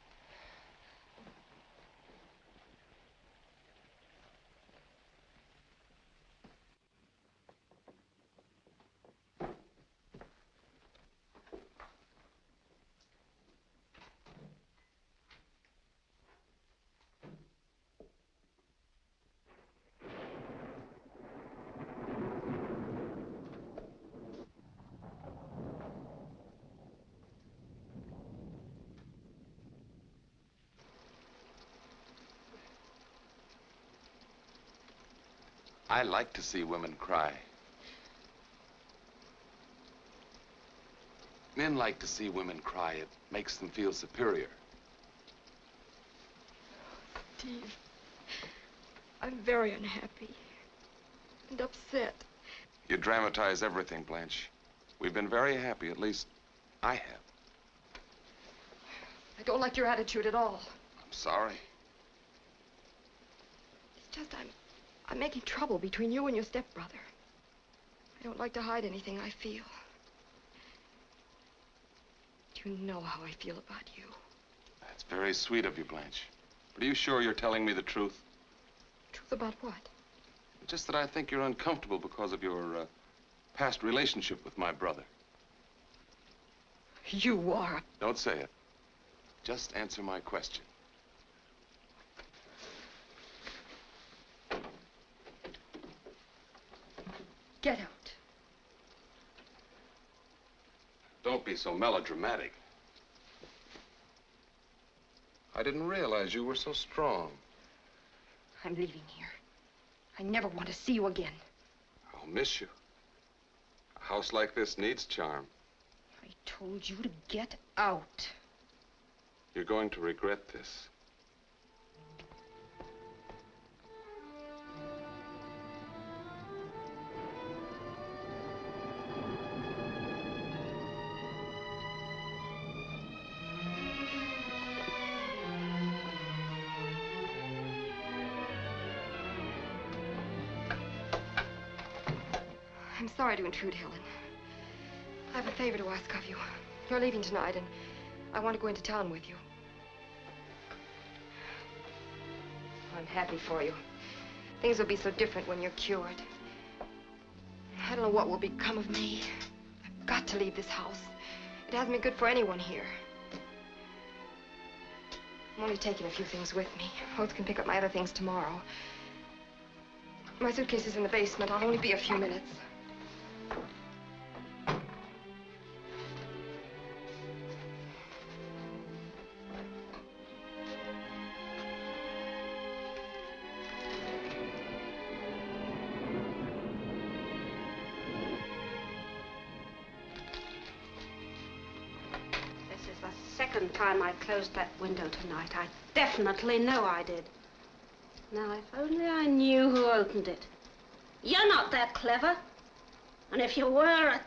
I like to see women cry. Men like to see women cry. It makes them feel superior. Steve, I'm very unhappy and upset. You dramatize everything, Blanche. We've been very happy, at least I have. I don't like your attitude at all. I'm sorry. Just I'm making trouble between you and your stepbrother. I don't like to hide anything I feel. You know how I feel about you. That's very sweet of you, Blanche. But are you sure you're telling me the truth? Truth about what? Just that I think you're uncomfortable because of your past relationship with my brother. You are. Don't say it. Just answer my question. Get out. Don't be so melodramatic. I didn't realize you were so strong. I'm leaving here. I never want to see you again. I'll miss you. A house like this needs charm. I told you to get out. You're going to regret this. I'm sorry to intrude, Helen. I have a favor to ask of you. You're leaving tonight, and I want to go into town with you. I'm happy for you. Things will be so different when you're cured. I don't know what will become of me. I've got to leave this house. It hasn't been good for anyone here. I'm only taking a few things with me. Oates can pick up my other things tomorrow. My suitcase is in the basement. I'll only be a few minutes. Second time I closed that window tonight. I definitely know I did. Now, if only I knew who opened it. You're not that clever. And if you were,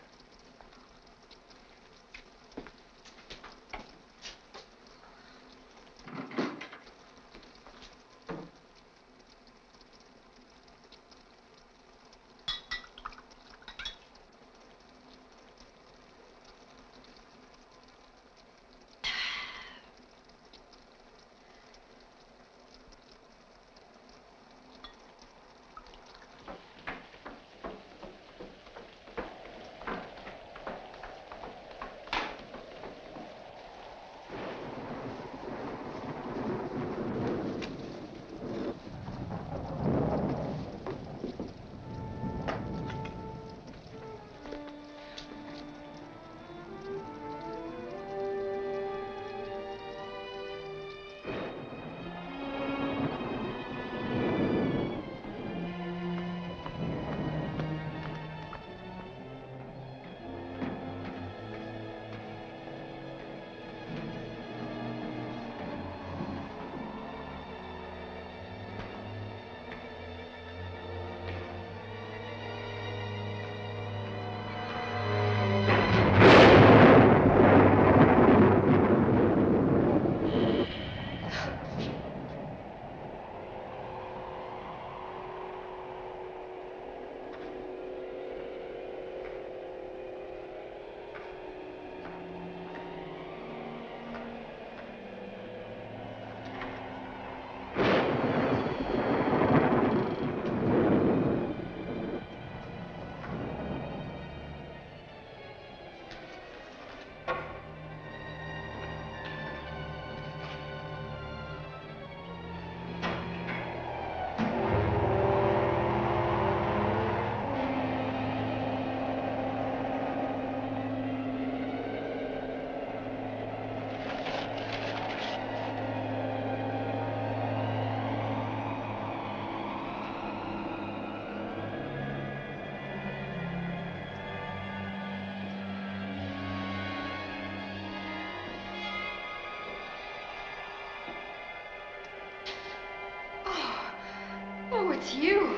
Oh, it's you.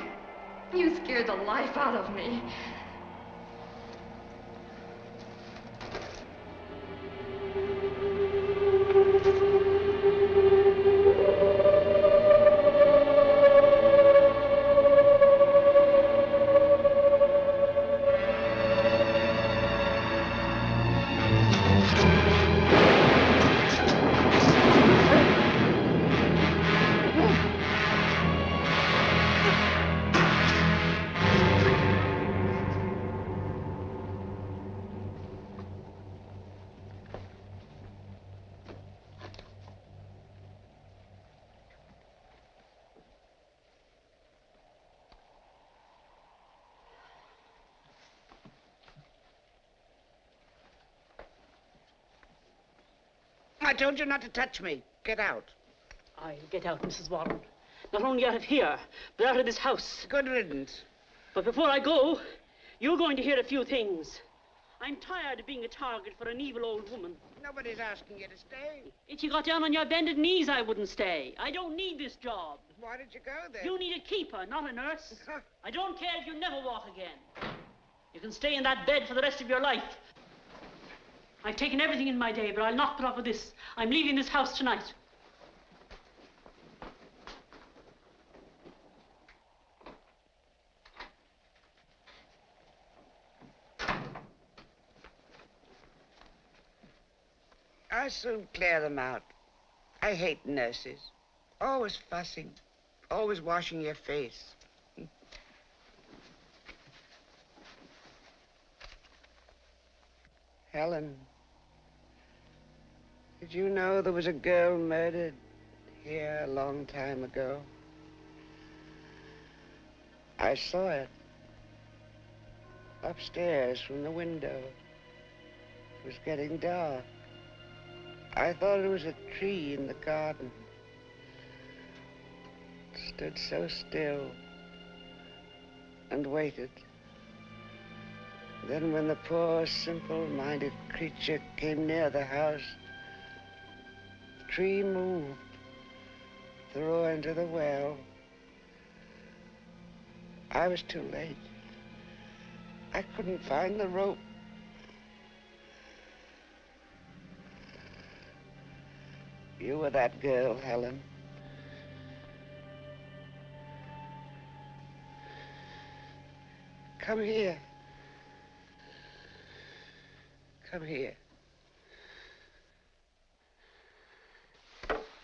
You scared the life out of me. I told you not to touch me. Get out. I'll get out, Mrs. Warren. Not only out of here, but out of this house. Good riddance. But before I go, you're going to hear a few things. I'm tired of being a target for an evil old woman. Nobody's asking you to stay. If you got down on your bended knees, I wouldn't stay. I don't need this job. Why did you go then? You need a keeper, not a nurse. I don't care if you never walk again. You can stay in that bed for the rest of your life. I've taken everything in my day, but I'll not put up with this. I'm leaving this house tonight. I'll soon clear them out. I hate nurses. Always fussing. Always washing your face. Helen, did you know there was a girl murdered here a long time ago? I saw it. Upstairs from the window. It was getting dark. I thought it was a tree in the garden. It stood so still and waited. Then when the poor, simple-minded creature came near the house, the tree moved, threw her into the well. I was too late. I couldn't find the rope. You were that girl, Helen. Come here. Come here.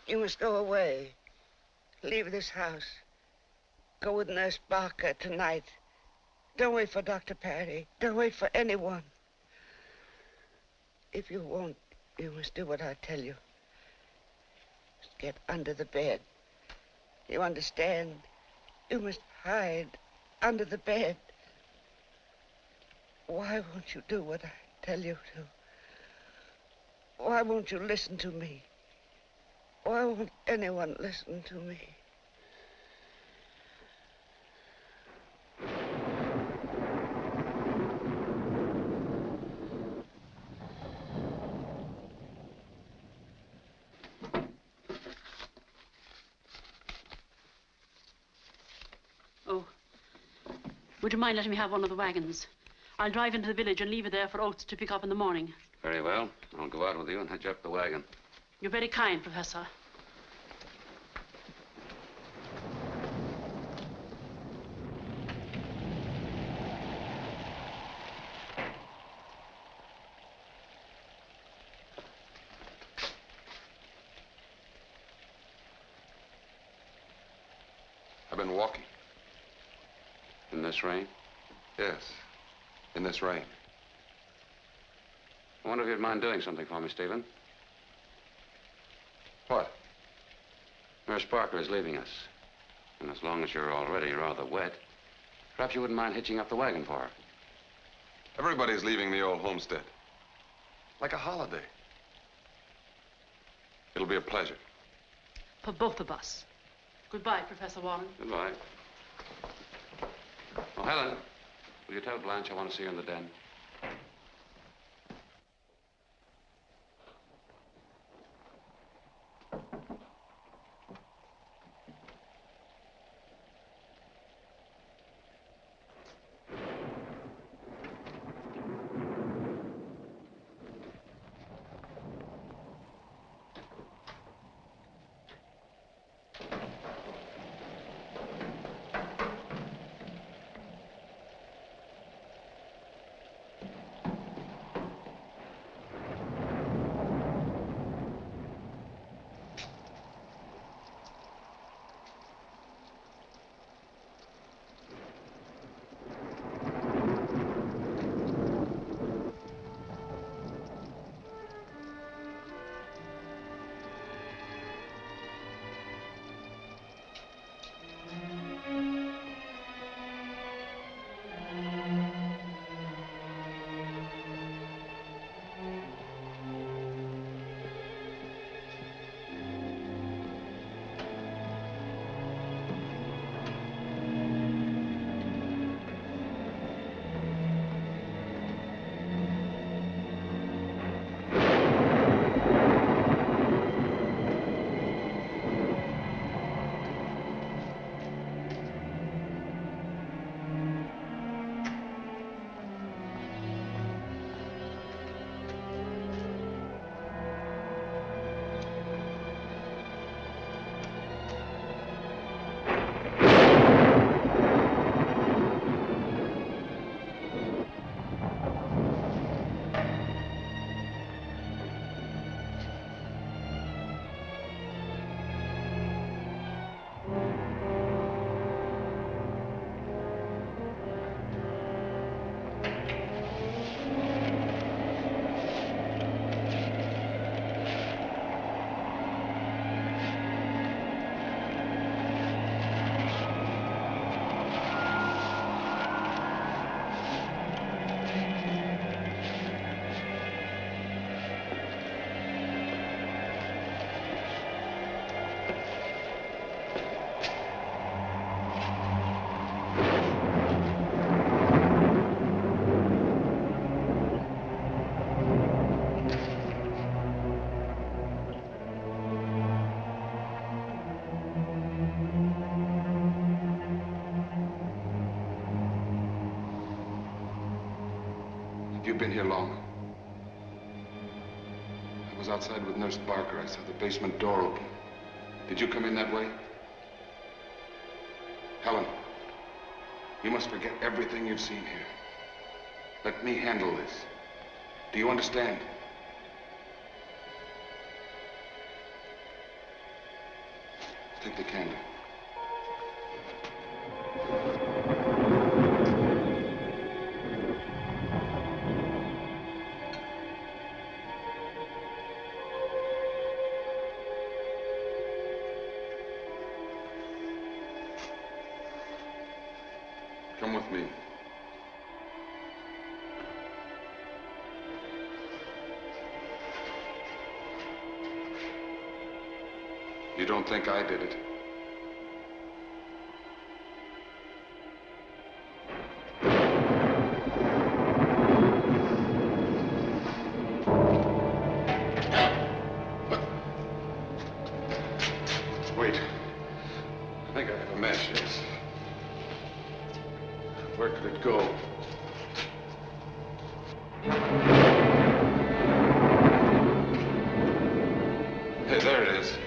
You must go away. Leave this house. Go with Nurse Barker tonight. Don't wait for Dr. Parry. Don't wait for anyone. If you won't, you must do what I tell you. Just get under the bed. You understand? You must hide under the bed. Why won't you do what I tell you to? Why won't you listen to me? Why won't anyone listen to me? Oh, would you mind letting me have one of the wagons? I'll drive into the village and leave it there for Oates to pick up in the morning. Very well. I'll go out with you and hitch up the wagon. You're very kind, Professor. I've been walking. In this rain? Yes, in this rain. I wonder if you'd mind doing something for me, Stephen. What? Nurse Parker is leaving us. And as long as you're already rather wet, perhaps you wouldn't mind hitching up the wagon for her. Everybody's leaving the old homestead. Like a holiday. It'll be a pleasure. For both of us. Goodbye, Professor Warren. Goodbye. Oh, Helen, will you tell Blanche I want to see her in the den? you've been here long. I was outside with Nurse Barker. I saw the basement door open. Did you come in that way? Helen, you must forget everything you've seen here. Let me handle this. Do you understand? Take the candle. Come with me. You don't think I did it? Wait. I think I have a match, yes. Where could it go? Hey, there it is.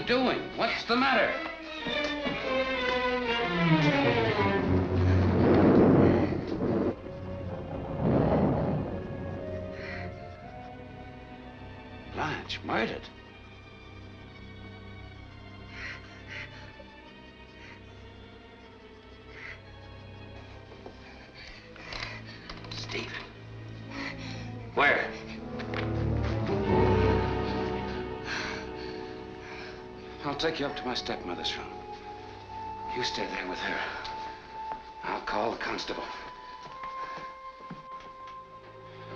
Doing? What's the matter? Blanche, murdered? Stephen. Where? I'll take you up to my stepmother's room. You stay there with her. I'll call the constable.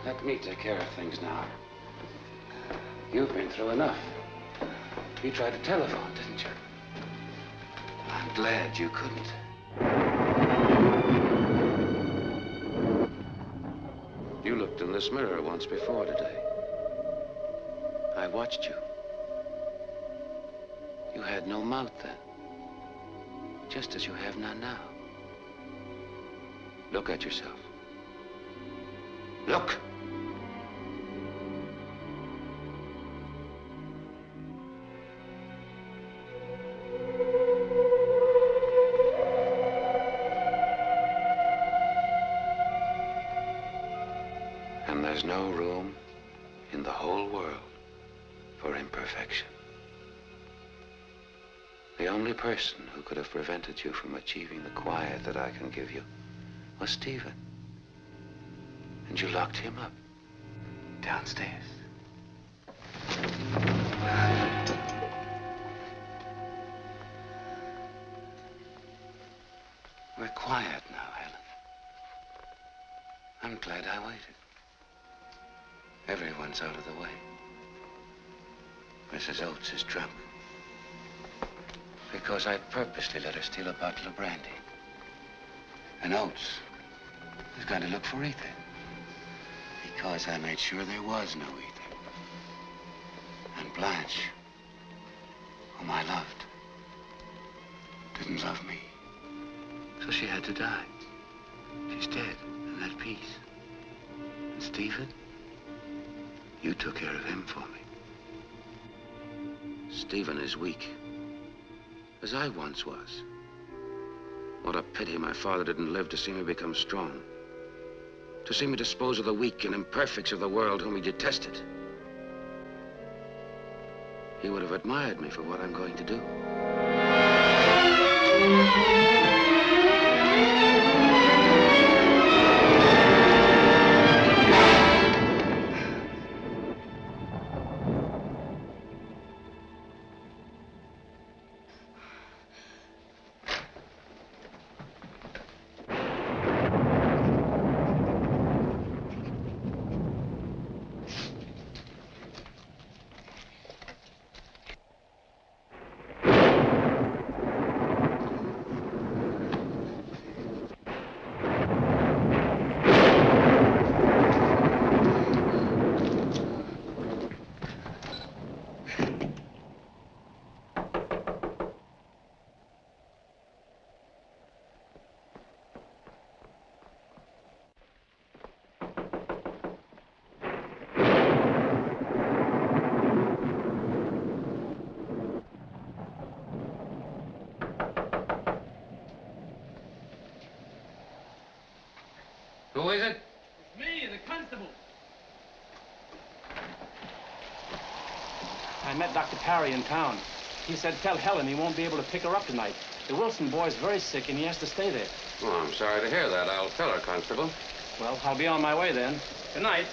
Let me take care of things now. You've been through enough. You tried to telephone, didn't you? I'm glad you couldn't. You looked in this mirror once before today. I watched you. You had no mouth then, just as you have none now. Look at yourself. Look! And there's no room in the whole world for imperfection. The only person who could have prevented you from achieving the quiet that I can give you was Stephen. And you locked him up downstairs. We're quiet now, Helen. I'm glad I waited. Everyone's out of the way. Mrs. Oates is drunk. Because I purposely let her steal a bottle of brandy. And Oates was going to look for Ethel. Because I made sure there was no Ethel. And Blanche, whom I loved, didn't love me. So she had to die. She's dead, and at peace. And Stephen, you took care of him for me. Stephen is weak, as I once was. What a pity my father didn't live to see me become strong. To see me dispose of the weak and imperfects of the world whom he detested. He would have admired me for what I'm going to do. Who is it? It's me, the constable. I met Dr. Parry in town. He said tell Helen he won't be able to pick her up tonight. The Wilson boy's very sick and he has to stay there. Oh, I'm sorry to hear that. I'll tell her, Constable. Well, I'll be on my way then. Good night.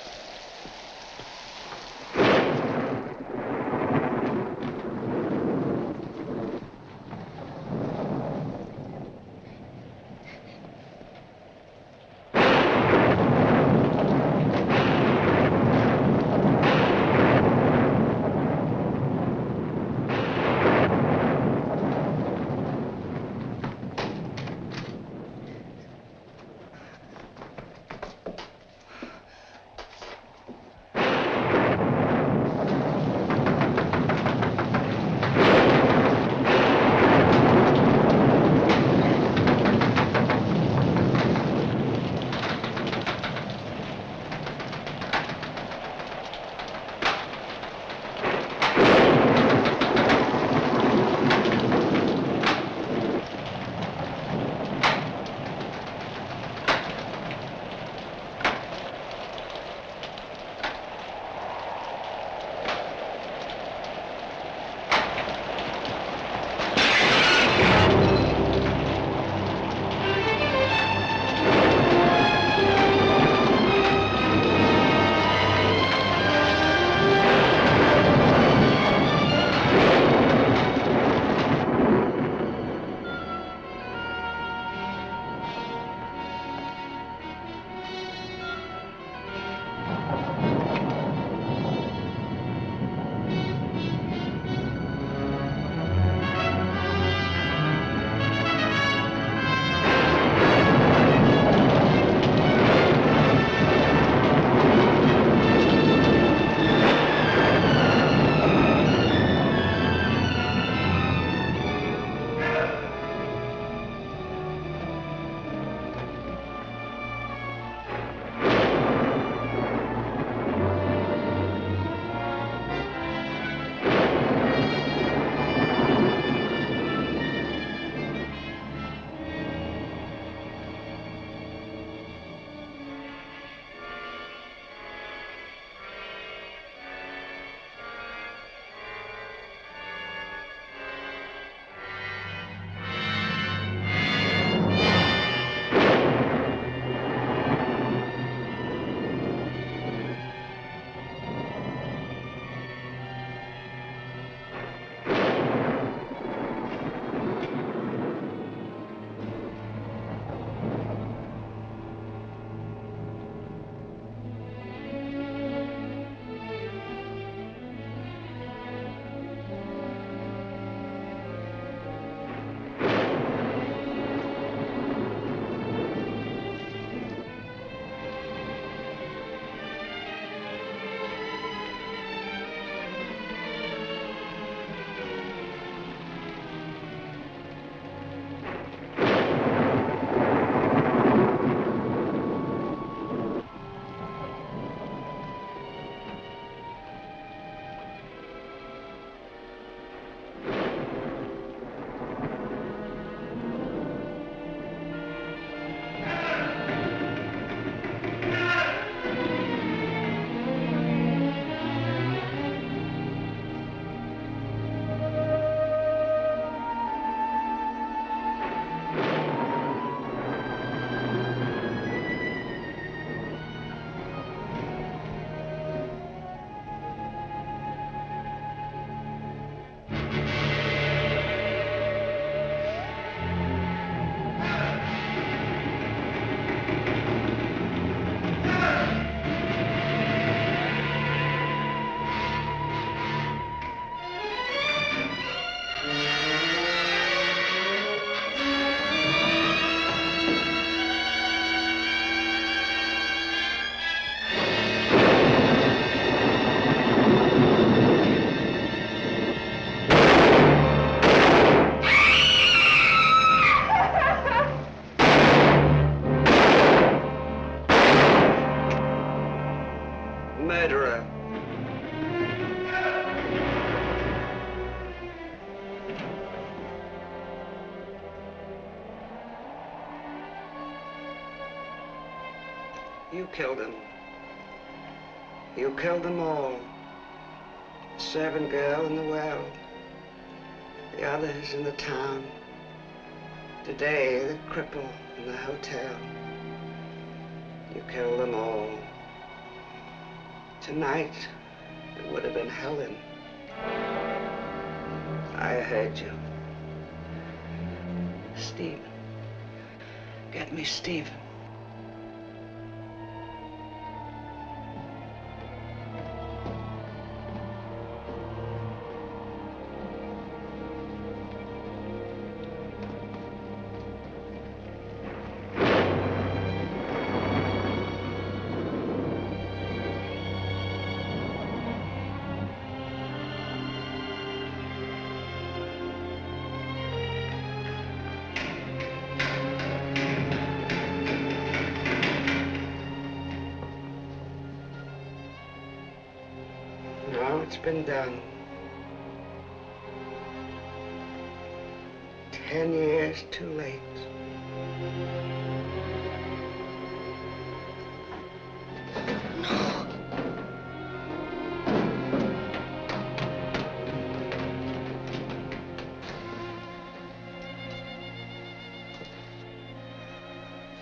murderer. You killed him. You killed them all. The servant girl in the well. The others in the town. Today, the cripple in the hotel. You killed them all. Tonight, it would have been Helen. I heard you. Stephen. Get me Stephen. Now it's been done. 10 years too late. No.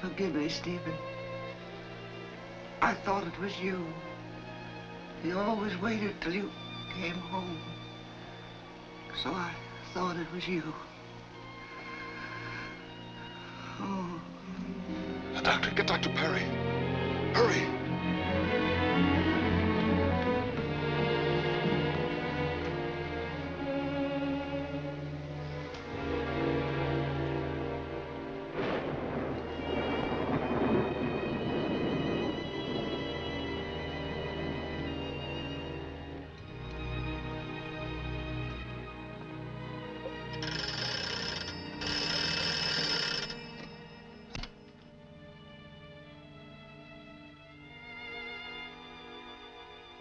Forgive me, Stephen. I thought it was you. You always waited till you came home. So I thought it was you. Oh. The doctor, get Dr. Parry. Hurry.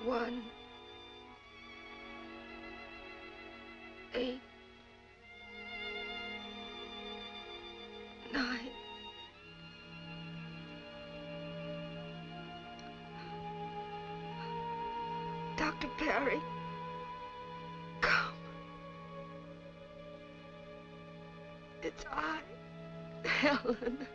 One, 8, 9. Dr. Parry, come. It's I, Helen.